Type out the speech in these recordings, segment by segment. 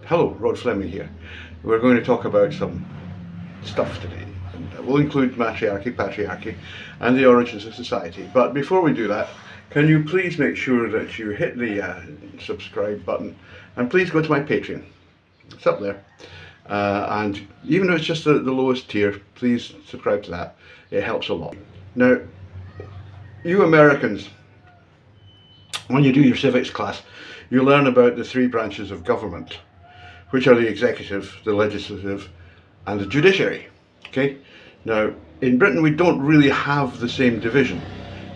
Hello, Rod Fleming here. We're going to talk about some stuff today. And we'll include matriarchy, patriarchy, and the origins of society. But before we do that, can you please make sure that you hit the subscribe button, and please go to my Patreon. It's up there. And even though it's just the lowest tier, please subscribe to that. It helps a lot. Now, you Americans, when you do your civics class, you learn about the three branches of government, which are the executive, the legislative, and the judiciary. Okay? Now, in Britain, we don't really have the same division.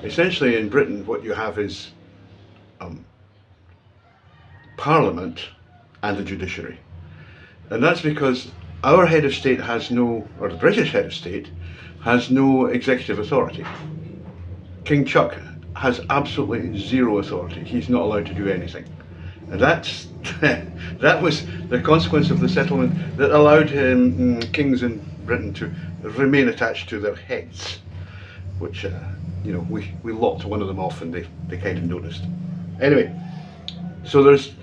Essentially, in Britain, what you have is Parliament and the judiciary. And that's because our head of state has no, or the British head of state, has no executive authority. King Chuck has absolutely zero authority. He's not allowed to do anything. And that's that was the consequence of the settlement that allowed kings in Britain to remain attached to their heads, which we locked one of them off, and they kind of noticed. Anyway, so there's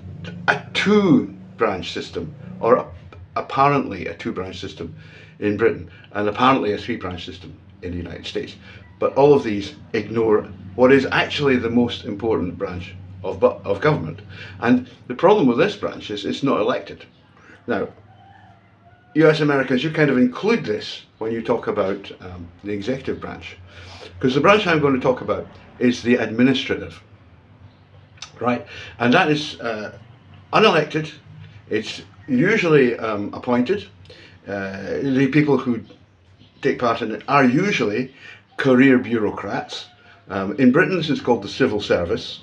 a two-branch system, or apparently a two-branch system in Britain, and apparently a three-branch system in the United States. But all of these ignore what is actually the most important branch of government. And the problem with this branch is it's not elected. Now, US Americans, you kind of include this when you talk about the executive branch, because the branch I'm going to talk about is the administrative, right? And that is unelected. It's usually appointed. The people who take part in it are usually career bureaucrats. In Britain, this is called the civil service.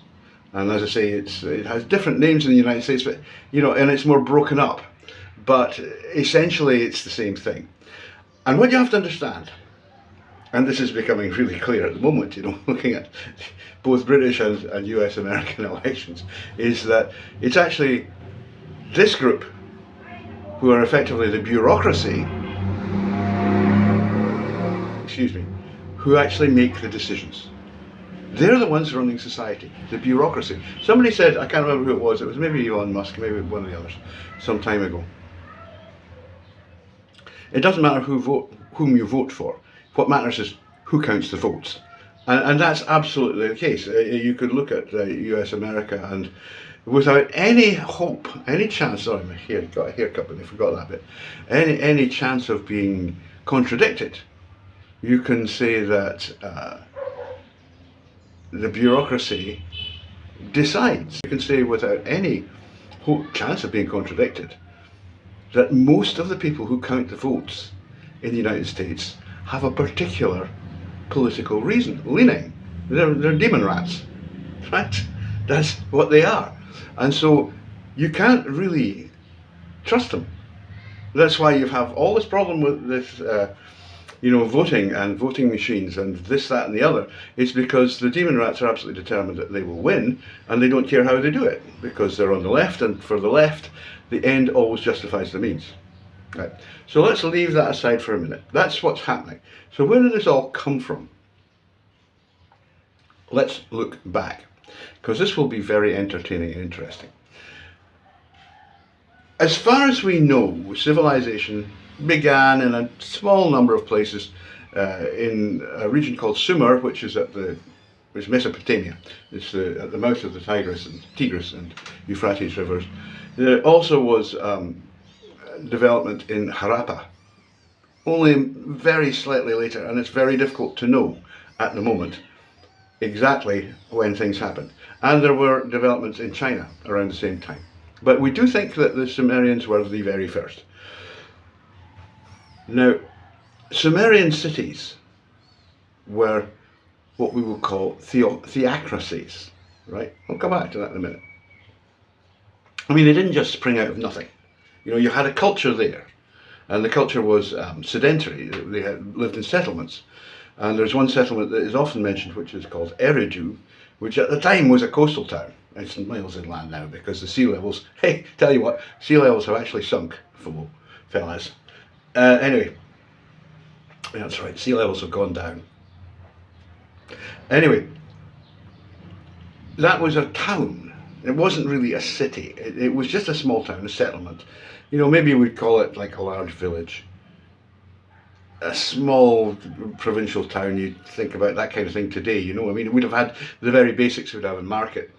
And as I say, it has different names in the United States, but and it's more broken up. But essentially, it's the same thing. And what you have to understand, and this is becoming really clear at the moment, looking at both British and US American elections, is that it's actually this group who are effectively the bureaucracy, who actually make the decisions. They're the ones running society, the bureaucracy. Somebody said, I can't remember who it was maybe Elon Musk, maybe one of the others, some time ago. It doesn't matter whom you vote for. What matters is who counts the votes. And that's absolutely the case. You could look at US America, and without any hope, any chance, sorry, my hair got a haircut, but I forgot that bit, any chance of being contradicted, you can say that the bureaucracy decides. You can say without any chance of being contradicted that most of the people who count the votes in the United States have a particular political leaning. They're demon rats, right? That's what they are. And so you can't really trust them. That's why you have all this problem with this voting and voting machines and this, that and the other. It's because the demon rats are absolutely determined that they will win, and they don't care how they do it, because they're on the left, and for the left, the end always justifies the means. Right. So let's leave that aside for a minute. That's what's happening. So where did this all come from? Let's look back, because this will be very entertaining and interesting. As far as we know, civilization began in a small number of places in a region called Sumer, which is it's Mesopotamia. It's at the mouth of the Tigris and Euphrates rivers. There also was development in Harappa, only very slightly later, and it's very difficult to know at the moment exactly when things happened. And there were developments in China around the same time. But we do think that the Sumerians were the very first. Now, Sumerian cities were what we would call theocracies, right? I'll come back to that in a minute. I mean, they didn't just spring out of nothing. You had a culture there, and the culture was sedentary. They had lived in settlements. And there's one settlement that is often mentioned, which is called Eridu, which at the time was a coastal town. It's miles inland now, because the sea levels, hey, tell you what, sea levels have actually sunk, fellas. Anyway, that's right, sea levels have gone down. Anyway, that was a town, It wasn't really a city. It was just a small town, a settlement. Maybe we'd call it like a large village. A small provincial town, you'd think about that kind of thing today, I mean, it would have had the very basics. It would have a market.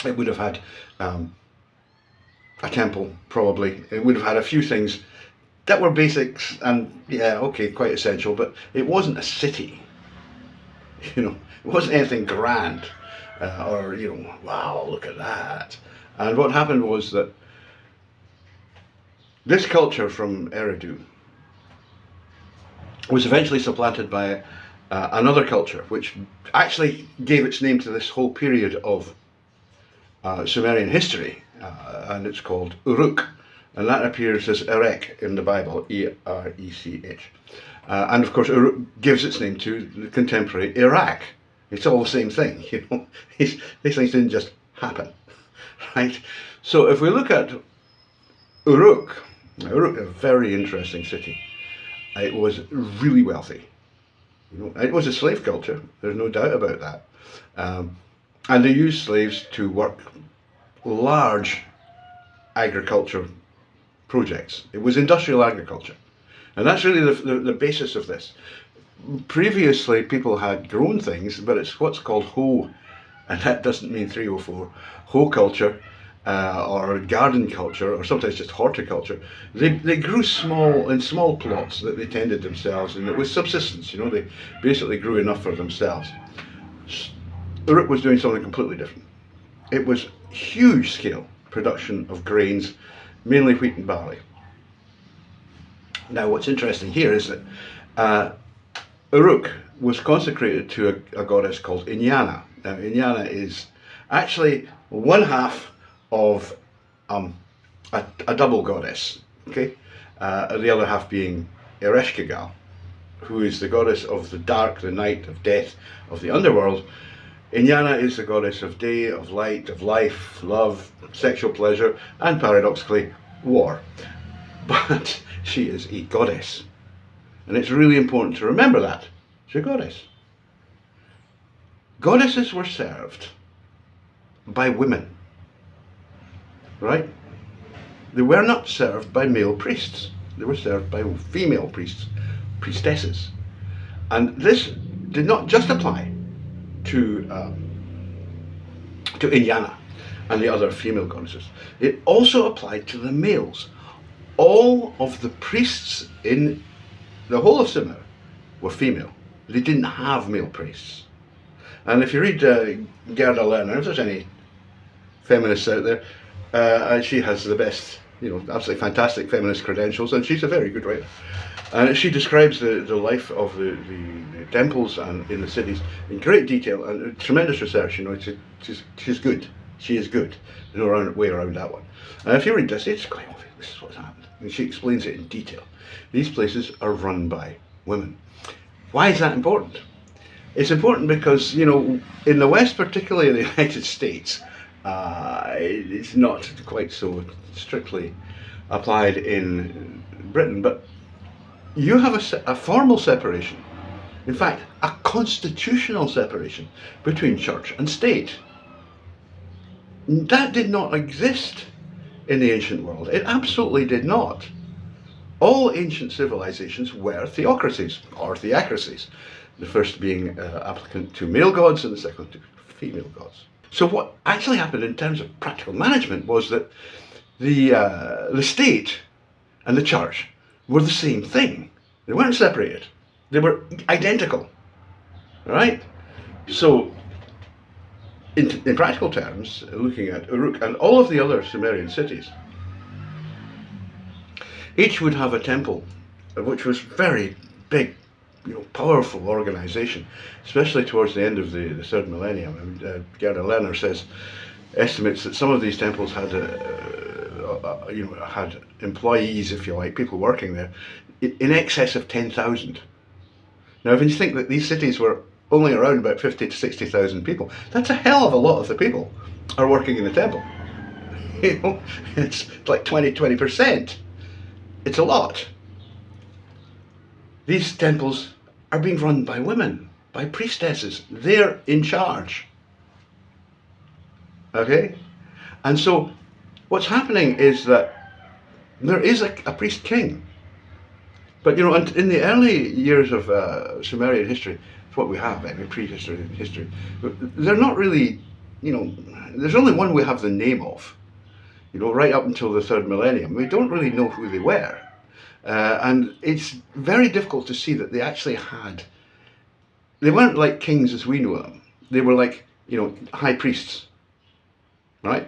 It would have had a temple, probably. It would have had a few things that were basics and, yeah, okay, quite essential, but it wasn't a city. It wasn't anything grand or, wow, look at that. And what happened was that this culture from Eridu was eventually supplanted by another culture, which actually gave its name to this whole period of Sumerian history, and it's called Uruk, and that appears as Erech in the Bible, E-R-E-C-H. And of course, Uruk gives its name to the contemporary Iraq. It's all the same thing, These things didn't just happen, right? So if we look at Uruk, Uruk is a very interesting city. It was really wealthy. It was a slave culture. There's no doubt about that. And they used slaves to work large agriculture projects. It was industrial agriculture. And that's really the basis of this. Previously, people had grown things, but it's what's called hoe, and that doesn't mean 304. Hoe culture, or garden culture, or sometimes just horticulture. They grew in small plots that they tended themselves, and it was subsistence. They basically grew enough for themselves. Uruk was doing something completely different. It was huge scale production of grains, mainly wheat and barley. Now, what's interesting here is that Uruk was consecrated to a goddess called Inyana. Now, Inyana is actually one half of a double goddess, okay? The other half being Ereshkigal, who is the goddess of the dark, the night, of death, of the underworld. Inyana is the goddess of day, of light, of life, love, sexual pleasure, and paradoxically, war. But she is a goddess. And it's really important to remember that. She's a goddess. Goddesses were served by women, right? They were not served by male priests. They were served by female priests, priestesses. And this did not just apply to Inyana and the other female goddesses. It also applied to the males. All of the priests in the whole of Sumer were female. They didn't have male priests. And if you read Gerda Lerner, if there's any feminists out there, she has the best, absolutely fantastic feminist credentials, and she's a very good writer. And she describes the life of the temples and in the cities in great detail and tremendous research. She's good. She is good. There's no way around that one. And if you read this, it's quite obvious. This is what's happened. And she explains it in detail. These places are run by women. Why is that important? It's important because, in the West, particularly in the United States, it's not quite so strictly applied in Britain, but you have a formal separation, in fact, a constitutional separation between church and state. That did not exist in the ancient world. It absolutely did not. All ancient civilizations were theocracies or theocracies, the first being applicant to male gods and the second to female gods. So what actually happened in terms of practical management was that the state and the church were the same thing. They weren't separated. They were identical, right? So in practical terms, looking at Uruk and all of the other Sumerian cities, each would have a temple, which was very big, powerful organization, especially towards the end of the third millennium. Gerda Lerner estimates that some of these temples had, had employees, if you like, people working there, in excess of 10,000. Now, if you think that these cities were only around about 50 to 60,000 people, that's a hell of a lot of the people are working in the temple. It's like 20%. It's a lot. These temples are being run by women, by priestesses. They're in charge. Okay? And so what's happening is that there is a priest king. But you know, in the early years of Sumerian history, it's what we have, I mean, prehistory history, they're not really, you know, there's only one we have the name of. You know, right up until the third millennium, we don't really know who they were. And it's very difficult to see that they actually had, they weren't like kings as we know them. They were like, you know, high priests, right?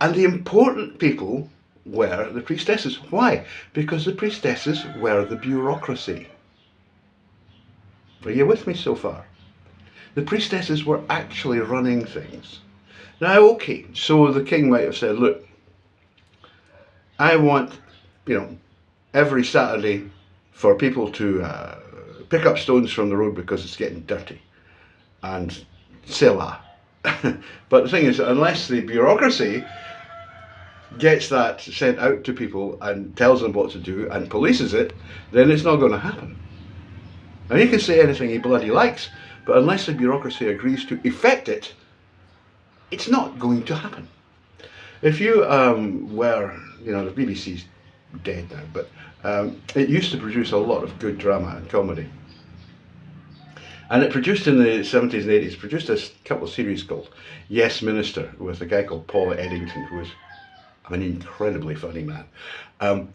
And the important people were the priestesses. Why? Because the priestesses were the bureaucracy. Are you with me so far? The priestesses were actually running things. Now, okay, so the king might have said, look, I want, you know, every Saturday for people to pick up stones from the road because it's getting dirty. And Selah. But the thing is, unless the bureaucracy gets that sent out to people and tells them what to do and polices it, then it's not going to happen. And he can say anything he bloody likes, but unless the bureaucracy agrees to effect it, it's not going to happen. If you were, you know, the BBC's dead now, but it used to produce a lot of good drama and comedy. And it produced in the 70s and 80s, produced a couple of series called Yes Minister with a guy called Paul Eddington, who was an incredibly funny man. And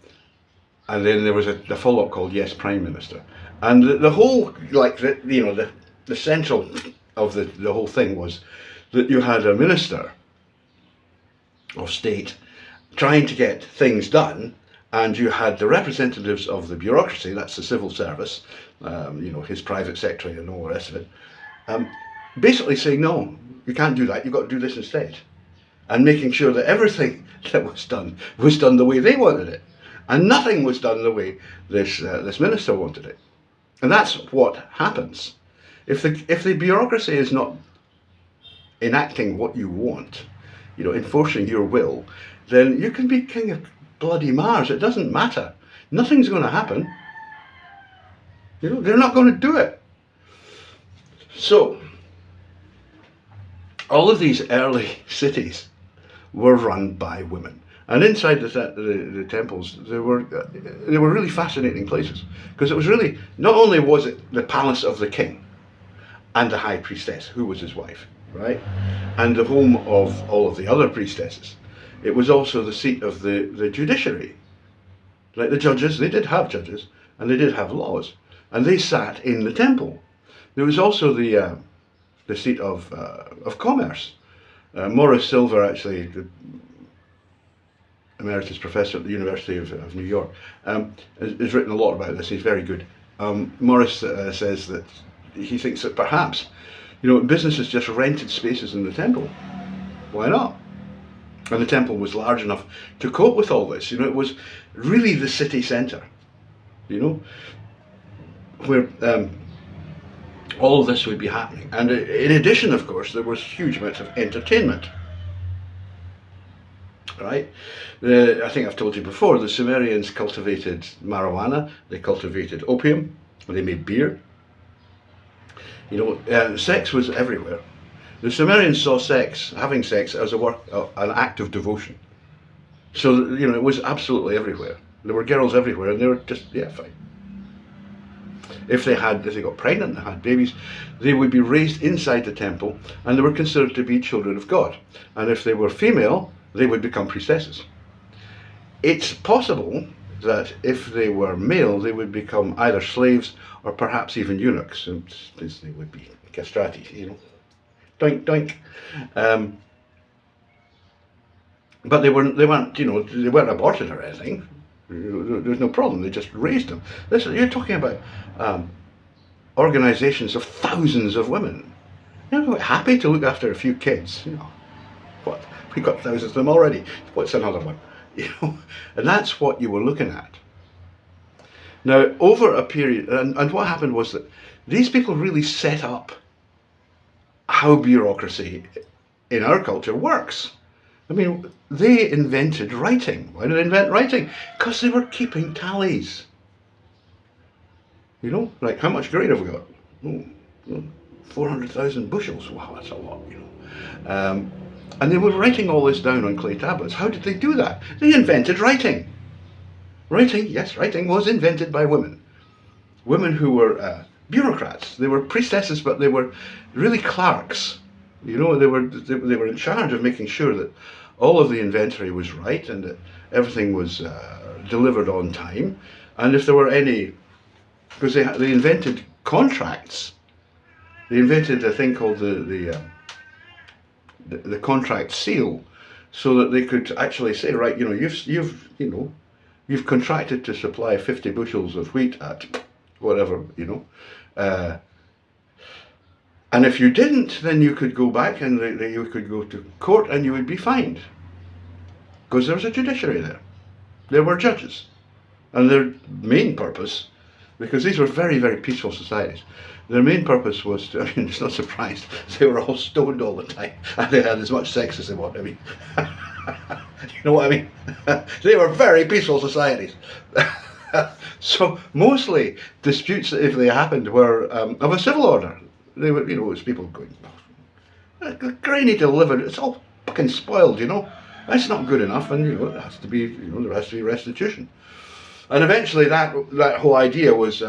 then there was a follow-up called Yes Prime Minister. And the whole, like, you know, the central of the whole thing was that you had a minister of state trying to get things done, and you had the representatives of the bureaucracy, that's the civil service, you know, his private secretary and all the rest of it, basically saying, no, you can't do that, you've got to do this instead. And making sure that everything that was done the way they wanted it. And nothing was done the way this minister wanted it. And that's what happens. If the bureaucracy is not enacting what you want, you know, enforcing your will, then you can be king of bloody Mars. It doesn't matter. Nothing's going to happen. You know, they're not going to do it. So, all of these early cities were run by women. And inside the temples, they were really fascinating places. Because it was really, not only was it the palace of the king and the high priestess, who was his wife, right? And the home of all of the other priestesses. It was also the seat of the judiciary. Like the judges, they did have judges, and they did have laws. And they sat in the temple. There was also the seat of commerce. Morris Silver, actually, the emeritus professor at the University of New York, has written a lot about this. He's very good. Morris says that he thinks that perhaps, you know, businesses just rented spaces in the temple. Why not? And the temple was large enough to cope with all this. You know, it was really the city centre, you know, where all of this would be happening. And in addition, of course, there was huge amounts of entertainment. Right? I think I've told you before, the Sumerians cultivated marijuana, they cultivated opium, they made beer. You know, sex was everywhere. The Sumerians saw sex, having sex, as an act of devotion. So, you know, it was absolutely everywhere. There were girls everywhere, and they were just, yeah, fine. If they got pregnant and had babies, they would be raised inside the temple, and they were considered to be children of God. And if they were female, they would become priestesses. It's possible that if they were male, they would become either slaves or perhaps even eunuchs, and they would be castrati, you know, doink doink. But they weren't, you know, they weren't aborted or anything. There was no problem. They just raised them. Listen, you're talking about organisations of thousands of women. They're quite happy to look after a few kids. You know, what? We've got thousands of them already. What's another one? You know, and that's what you were looking at. Now, over a period, and what happened was that these people really set up how bureaucracy in our culture works. I mean, they invented writing. Why did they invent writing? Because they were keeping tallies. You know, like, how much grain have we got? 400,000 bushels. Wow, that's a lot, you know. And they were writing all this down on clay tablets. How did they do that? They invented writing. Writing was invented by women. Women who were bureaucrats. They were priestesses, but they were really clerks. They were in charge of making sure that all of the inventory was right and that everything was delivered on time. And if there were any, because they invented contracts. They invented a thing called the contract seal, so that they could actually say, right, you've contracted to supply 50 bushels of wheat at whatever, and if you didn't, then you could go back and you could go to court and you would be fined, because there was a judiciary there. There were judges, and their main purpose, because these were very, very peaceful societies, their main purpose was to, it's not surprised, they were all stoned all the time, and they had as much sex as they wanted. You know what I mean? They were very peaceful societies. So mostly disputes, if they happened, were of a civil order. They were, it was people going, grain to live it, it's all fucking spoiled, That's not good enough, and it has to be, there has to be restitution. And eventually that whole idea was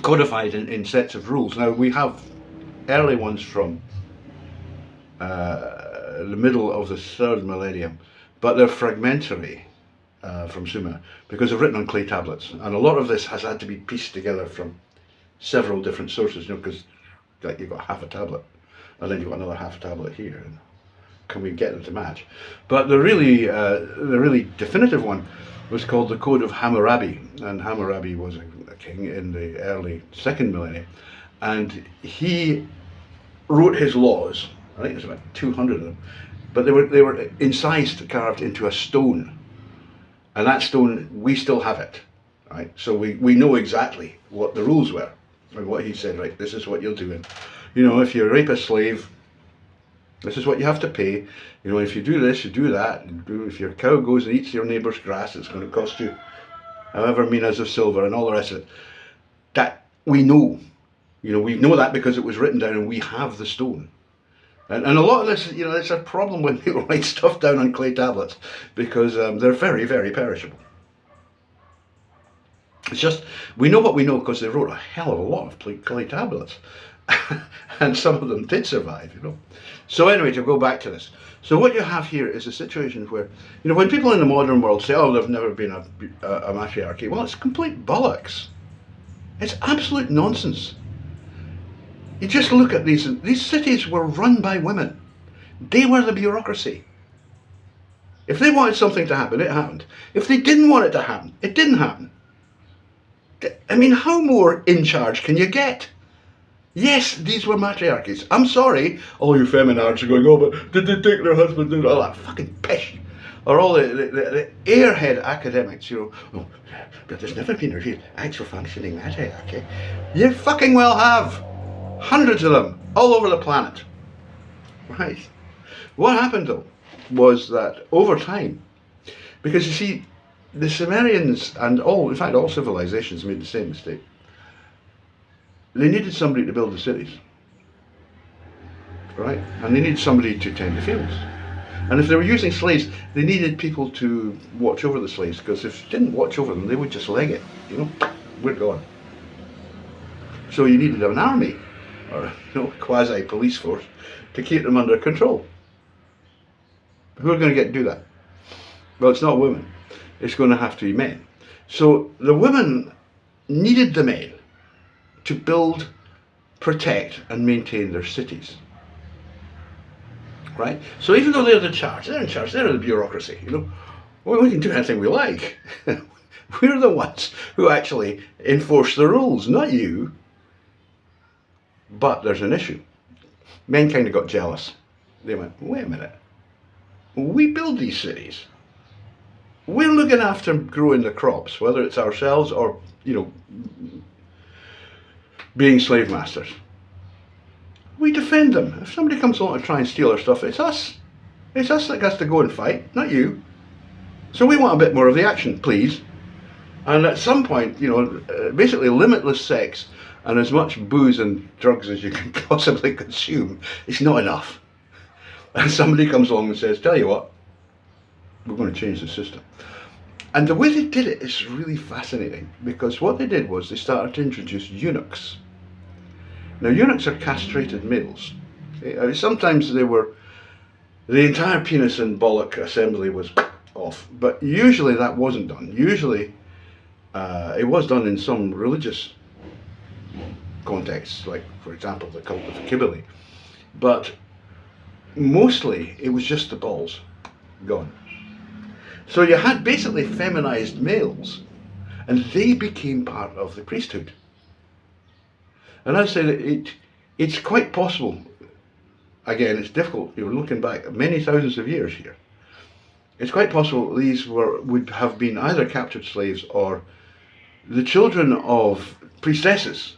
codified in sets of rules. Now we have early ones from the middle of the 3rd millennium, but they're fragmentary from Sumer, because they're written on clay tablets, and a lot of this has had to be pieced together from several different sources, because you've got half a tablet, and then you've got another half a tablet here, and can we get them to match? But the really definitive one was called the Code of Hammurabi, and Hammurabi was a king in the early 2nd millennium, and he wrote his laws. I think there's about 200 of them, but they were incised, carved into a stone, and that stone, we still have it, right? So we know exactly what the rules were, and what he said, right, this is what you'll do, and if you rape a slave, this is what you have to pay. If you do this, you do that. If your cow goes and eats your neighbour's grass, it's going to cost you however minas of silver, and all the rest of it. That we know. We know that because it was written down, and we have the stone. And a lot of this, it's a problem when people write stuff down on clay tablets, because they're very, very perishable. It's just, we know what we know because they wrote a hell of a lot of clay tablets. And some of them did survive, So anyway, to go back to this. So what you have here is a situation where, when people in the modern world say, oh, there's never been a matriarchy, well, it's complete bollocks. It's absolute nonsense. You just look at these cities were run by women. They were the bureaucracy. If they wanted something to happen, it happened. If they didn't want it to happen, it didn't happen. How more in charge can you get? Yes, these were matriarchies. I'm sorry, all you feminards are going, oh, but did they take their husbands and all that fucking pish? Or all the airhead academics, oh, but there's never been a real actual functioning matriarchy. You fucking well have. Hundreds of them, all over the planet. Right. What happened though, was that over time, because you see, the Sumerians and in fact all civilizations made the same mistake. They needed somebody to build the cities, right? And they needed somebody to tend the fields. And if they were using slaves, they needed people to watch over the slaves, because if you didn't watch over them, they would just leg it, we're gone. So you needed an army, or quasi-police force, to keep them under control. Who are going to do that? Well, it's not women. It's going to have to be men. So the women needed the men to build, protect, and maintain their cities. Right? So even though they're in charge, they're the bureaucracy, Well, we can do anything we like. We're the ones who actually enforce the rules, not you. But there's an issue. Men kind of got jealous. They went, wait a minute. We build these cities. We're looking after growing the crops, whether it's ourselves or, being slave masters. We defend them. If somebody comes along to try and steal our stuff, it's us. It's us that has to go and fight, not you. So we want a bit more of the action, please. And at some point, basically limitless sex and as much booze and drugs as you can possibly consume is not enough. And somebody comes along and says, tell you what, we're going to change the system. And the way they did it is really fascinating, because what they did was they started to introduce eunuchs. Now, eunuchs are castrated males. Sometimes the entire penis and bollock assembly was off, but usually that wasn't done. Usually it was done in some religious contexts, like, for example, the cult of Cybele. But mostly it was just the balls gone. So you had basically feminized males, and they became part of the priesthood. And I'd say that it's quite possible. Again, it's difficult. You're looking back many thousands of years here. It's quite possible these would have been either captured slaves or the children of priestesses,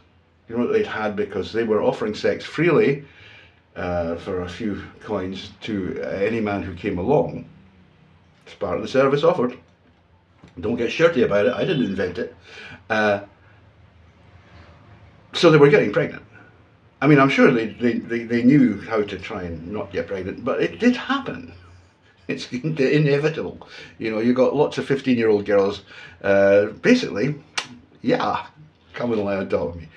that they'd had because they were offering sex freely for a few coins to any man who came along. It's part of the service offered. Don't get shirty about it. I didn't invent it. So they were getting pregnant. I mean, I'm sure they knew how to try and not get pregnant, but it did happen. It's inevitable. You got lots of 15-year-old girls, basically, yeah, come and lie on top of me.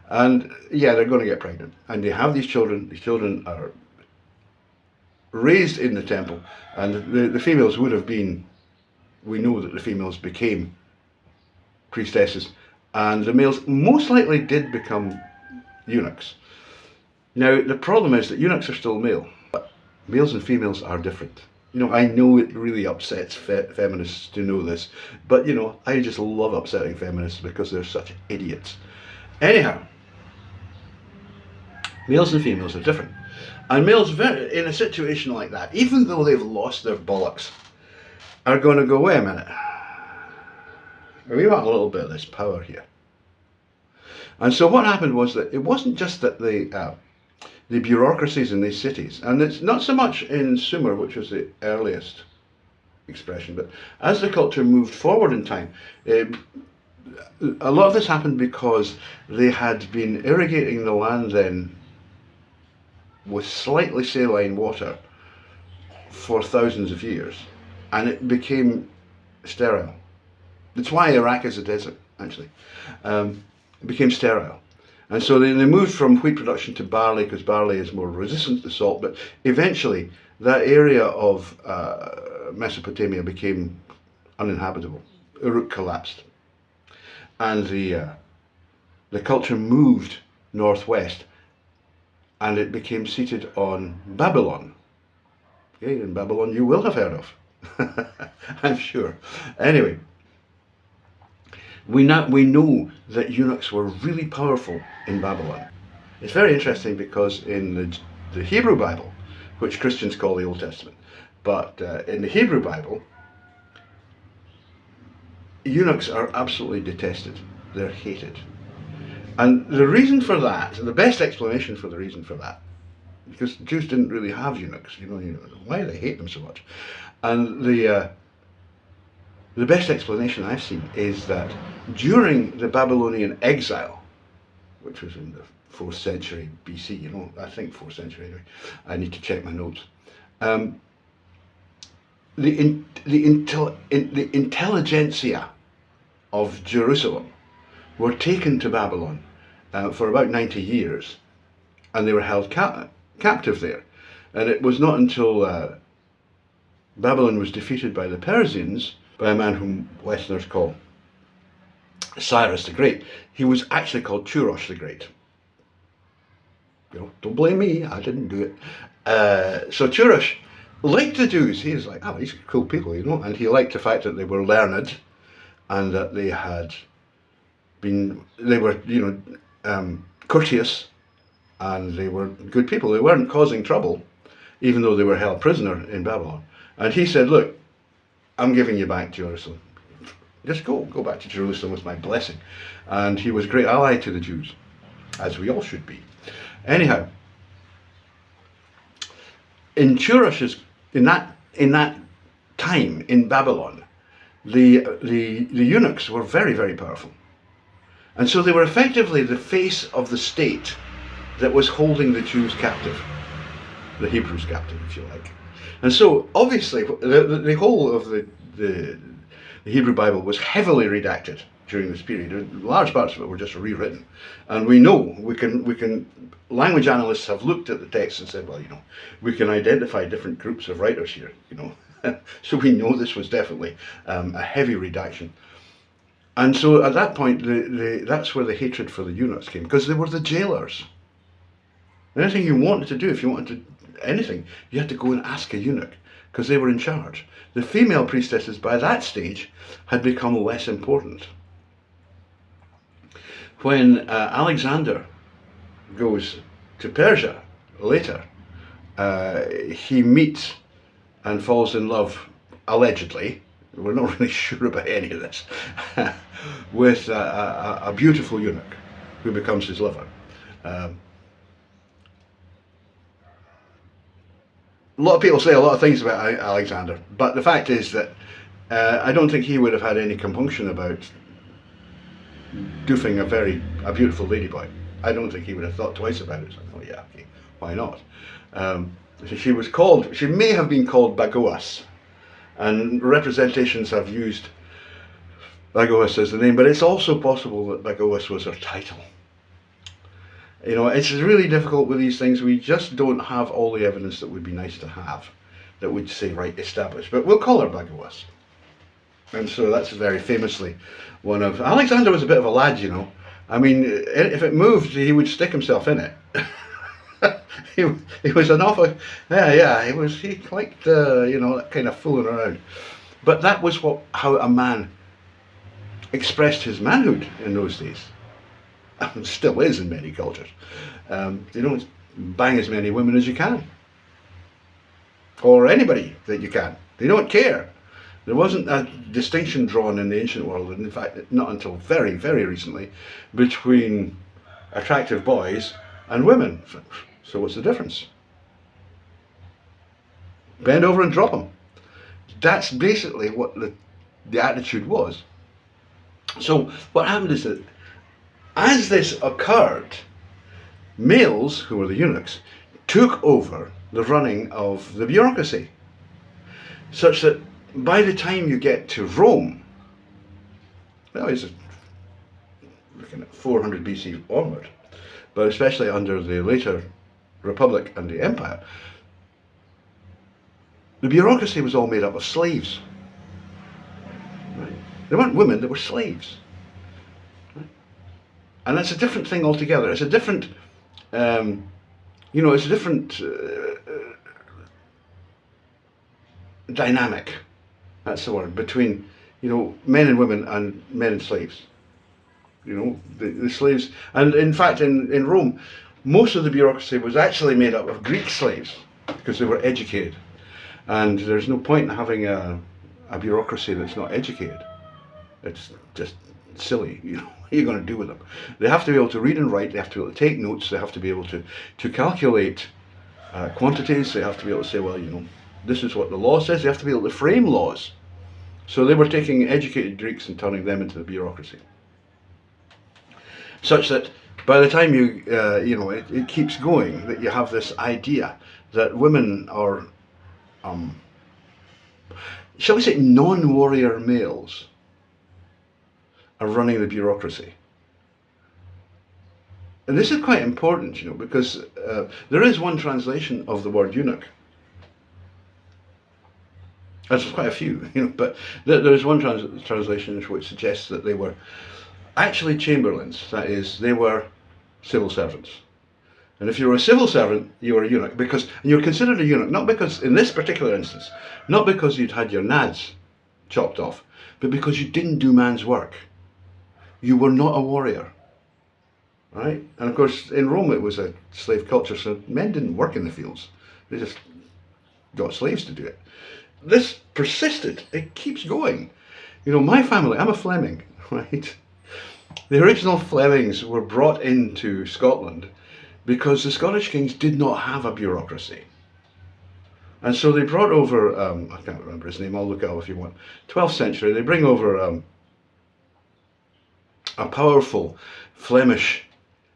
And yeah, they're going to get pregnant. And they have these children. These children are raised in the temple. And the females would have been, we know that the females became priestesses. And the males most likely did become eunuchs. Now, the problem is that eunuchs are still male. But males and females are different. I know it really upsets feminists to know this, but I just love upsetting feminists because they're such idiots. Anyhow, males and females are different. And males, in a situation like that, even though they've lost their bollocks, are going to go, wait a minute, we want a little bit of this power here. And so what happened was that it wasn't just that the bureaucracies in these cities, and it's not so much in Sumer, which was the earliest expression, but as the culture moved forward in time, a lot of this happened because they had been irrigating the land then with slightly saline water for thousands of years, and it became sterile. That's why Iraq is a desert, actually. It became sterile. And so they moved from wheat production to barley, because barley is more resistant to salt, but eventually that area of Mesopotamia became uninhabitable. Uruk collapsed. And the culture moved northwest, and it became seated on Babylon. Okay, in Babylon you will have heard of, I'm sure. Anyway, we know that eunuchs were really powerful in Babylon. It's very interesting because in the Hebrew Bible, which Christians call the Old Testament, but in the Hebrew Bible, eunuchs are absolutely detested. They're hated. And the reason for that, the best explanation for the reason for that, because Jews didn't really have eunuchs, why do they hate them so much? And the best explanation I've seen is that during the Babylonian exile, which was in the 4th century BC, I think 4th century anyway, I need to check my notes, the intelligentsia of Jerusalem were taken to Babylon for about 90 years, and they were held captive there. And it was not until Babylon was defeated by the Persians, by a man whom Westerners call Cyrus the Great. He was actually called Turosh the Great. Don't blame me, I didn't do it. So Turosh, like the Jews, he was like, these are cool people, and he liked the fact that they were learned and that they were courteous, and they were good people. They weren't causing trouble, even though they were held prisoner in Babylon. And he said, look, I'm giving you back Jerusalem. Just go back to Jerusalem with my blessing. And he was a great ally to the Jews, as we all should be. Anyhow, in that time in Babylon, the eunuchs were very, very powerful. And so they were effectively the face of the state that was holding the Jews captive. the Hebrews captive, if you like. And so, obviously, the whole of the Hebrew Bible was heavily redacted during this period. Large parts of it were just rewritten. And we know, language analysts have looked at the text and said, well, we can identify different groups of writers here, So we know this was definitely a heavy redaction. And so at that point, that's where the hatred for the eunuchs came, because they were the jailers. Anything you wanted to do, if you wanted to, anything, you had to go and ask a eunuch, because they were in charge. The female priestesses by that stage had become less important. When Alexander goes to Persia later, he meets and falls in love, allegedly, we're not really sure about any of this, with a beautiful eunuch who becomes his lover. A lot of people say a lot of things about Alexander, but the fact is that I don't think he would have had any compunction about doofing a beautiful ladyboy. I don't think he would have thought twice about it. So, oh yeah, okay, why not? She may have been called Bagoas, and representations have used Bagoas as the name, but it's also possible that Bagoas was her title. It's really difficult with these things. We just don't have all the evidence that would be nice to have, that would say, right, established. But we'll call her Bagoas. And so that's very famously one of... Alexander was a bit of a lad, I mean, if it moved, he would stick himself in it. he was an awful... Yeah, he liked, that kind of fooling around. But that was how a man expressed his manhood in those days. And still is in many cultures. You don't bang as many women as you can. Or anybody that you can. They don't care. There wasn't a distinction drawn in the ancient world, and in fact not until very, very recently, between attractive boys and women. So what's the difference? Bend over and drop them. That's basically what the attitude was. So what happened is that as this occurred, males, who were the eunuchs, took over the running of the bureaucracy, such that by the time you get to Rome, well, it's looking at 400 BC onward, but especially under the later Republic and the Empire, the bureaucracy was all made up of slaves. Right? They weren't women, they were slaves. Right? And that's a different thing altogether. It's a different, it's a different dynamic. That's the word, between, men and women and men and slaves. The slaves, and in fact in Rome, most of the bureaucracy was actually made up of Greek slaves, because they were educated. And there's no point in having a bureaucracy that's not educated. It's just silly, What are you going to do with them? They have to be able to read and write, they have to be able to take notes, they have to be able to calculate quantities, they have to be able to say, well, this is what the law says. They have to be able to frame laws. So they were taking educated Greeks and turning them into the bureaucracy. Such that by the time it keeps going, that you have this idea that women are, shall we say, non-warrior males are running the bureaucracy. And this is quite important, because there is one translation of the word eunuch. There's quite a few, but there is one translation which suggests that they were actually chamberlains. That is, they were civil servants. And if you were a civil servant, you were a eunuch, and you were considered a eunuch, not because, in this particular instance, not because you'd had your nads chopped off, but because you didn't do man's work. You were not a warrior. Right? And of course, in Rome it was a slave culture, so men didn't work in the fields. They just got slaves to do it. This persisted. It keeps going. My family, I'm a Fleming, right? The original Flemings were brought into Scotland because the Scottish kings did not have a bureaucracy. And so they brought over, I can't remember his name, I'll look it up if you want, 12th century, they bring over a powerful Flemish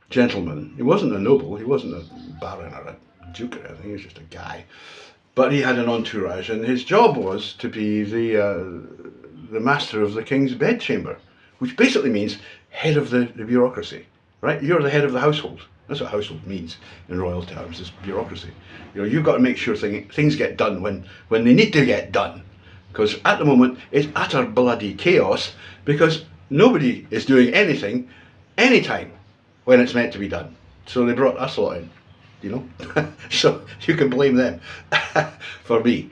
gentleman. He wasn't a noble, he wasn't a baron or a duke, I think he was just a guy. But he had an entourage, and his job was to be the master of the king's bedchamber, which basically means head of the bureaucracy, right? You're the head of the household. That's what household means in royal terms, is bureaucracy. You know, you've got to make sure things get done when they need to get done. Because at the moment, it's utter bloody chaos, because nobody is doing anything, anytime, when it's meant to be done. So they brought us lot in, you know. So you can blame them for me.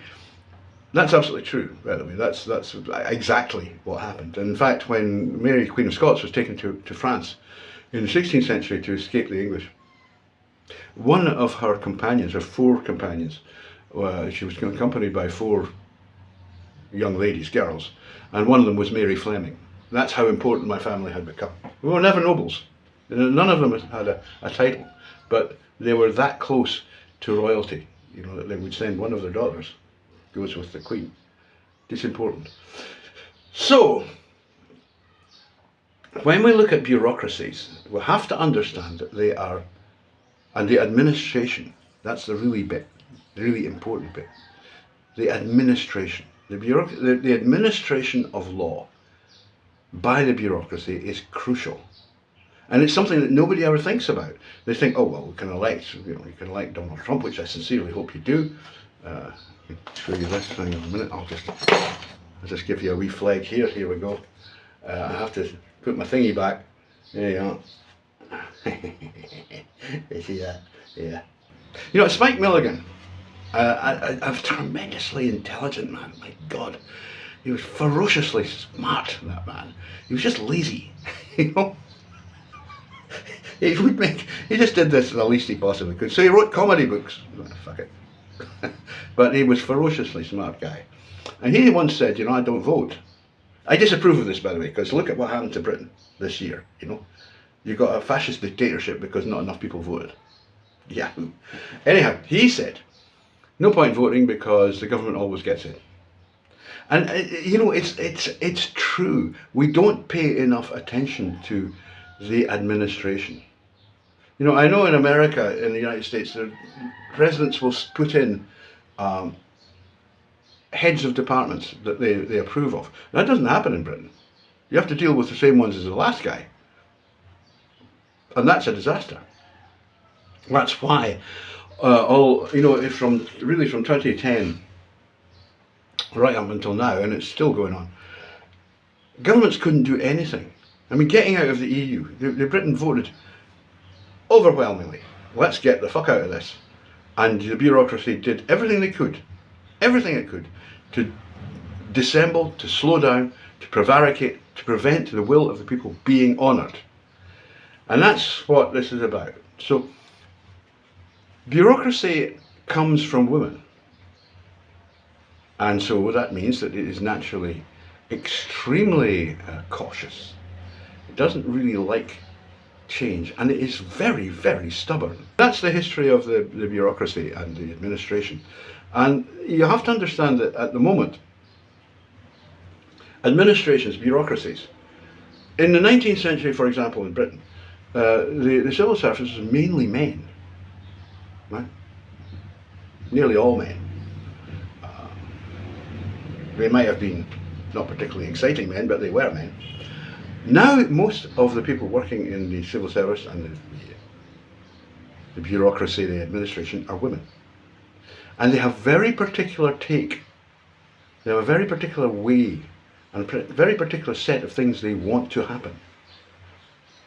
That's absolutely true, by the way. That's exactly what happened. And in fact, when Mary, Queen of Scots, was taken to France in the 16th century to escape the English, one of her companions, her 4 companions, she was accompanied by 4 young ladies, girls, and one of them was Mary Fleming. That's how important my family had become. We were never nobles. None of them had a title, but they were that close to royalty, you know, that they would send one of their daughters, goes with the Queen. It's important. So, when we look at bureaucracies, we have to understand that they are, and the administration, that's the really important bit. The administration. The administration of law by the bureaucracy is crucial. And it's something that nobody ever thinks about. They think, oh well, we can elect, you can elect Donald Trump, which I sincerely hope you do. I'll show you this thing in a minute. I'll just give you a wee flag here. Here we go. I have to put my thingy back. There you are. You see that? Yeah. You know, Spike Milligan. A tremendously intelligent man. My God, he was ferociously smart. That man. He was just lazy. You know. He just did this the least he possibly could. So he wrote comedy books. Oh, fuck it. But he was a ferociously smart guy. And he once said, you know, I don't vote. I disapprove of this, by the way, because look at what happened to Britain this year, you know. You got a fascist dictatorship because not enough people voted. Yeah. Anyhow, he said, no point voting because the government always gets it. And, you know, it's true. We don't pay enough attention to the administration. You know, I know in America, in the United States, the presidents will put in heads of departments that they approve of. That doesn't happen in Britain. You have to deal with the same ones as the last guy. And that's a disaster. That's why from 2010 right up until now, and it's still going on, governments couldn't do anything. I mean, getting out of the EU, Britain voted overwhelmingly, let's get the fuck out of this. And the bureaucracy did everything it could, to dissemble, to slow down, to prevaricate, to prevent the will of the people being honoured. And that's what this is about. So, bureaucracy comes from women. And so that means that it is naturally extremely cautious. It doesn't really like change, and it is very, very stubborn. That's the history of the bureaucracy and the administration. And you have to understand that at the moment, administrations, bureaucracies, in the 19th century, for example, in Britain, the civil service was mainly men, right? Nearly all men. They might have been not particularly exciting men, but they were men. Now most of the people working in the civil service and the bureaucracy, the administration, are women. And they have very particular take. They have a very particular way and a very particular set of things they want to happen.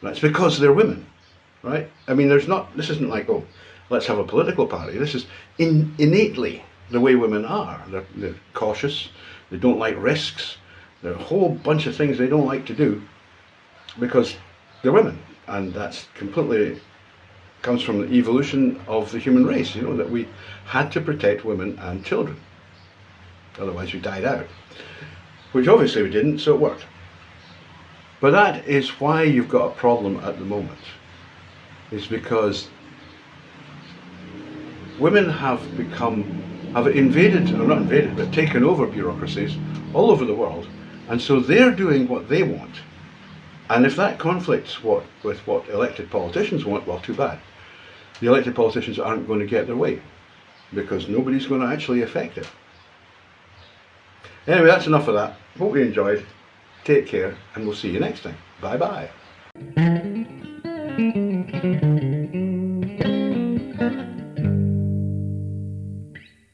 That's because they're women, right? I mean, this isn't like, oh, let's have a political party. This is innately the way women are. They're cautious, they don't like risks, there are a whole bunch of things they don't like to do because they're women. And that's completely comes from the evolution of the human race, you know, that we had to protect women and children. Otherwise we died out. Which obviously we didn't, so it worked. But that is why you've got a problem at the moment. Is because women have invaded, or not invaded, but taken over bureaucracies all over the world, and so they're doing what they want. And if that conflicts with what elected politicians want, well, too bad. the elected politicians aren't going to get their way because nobody's going to actually affect it. Anyway, that's enough of that. Hope you enjoyed. Take care, and we'll see you next time. Bye bye.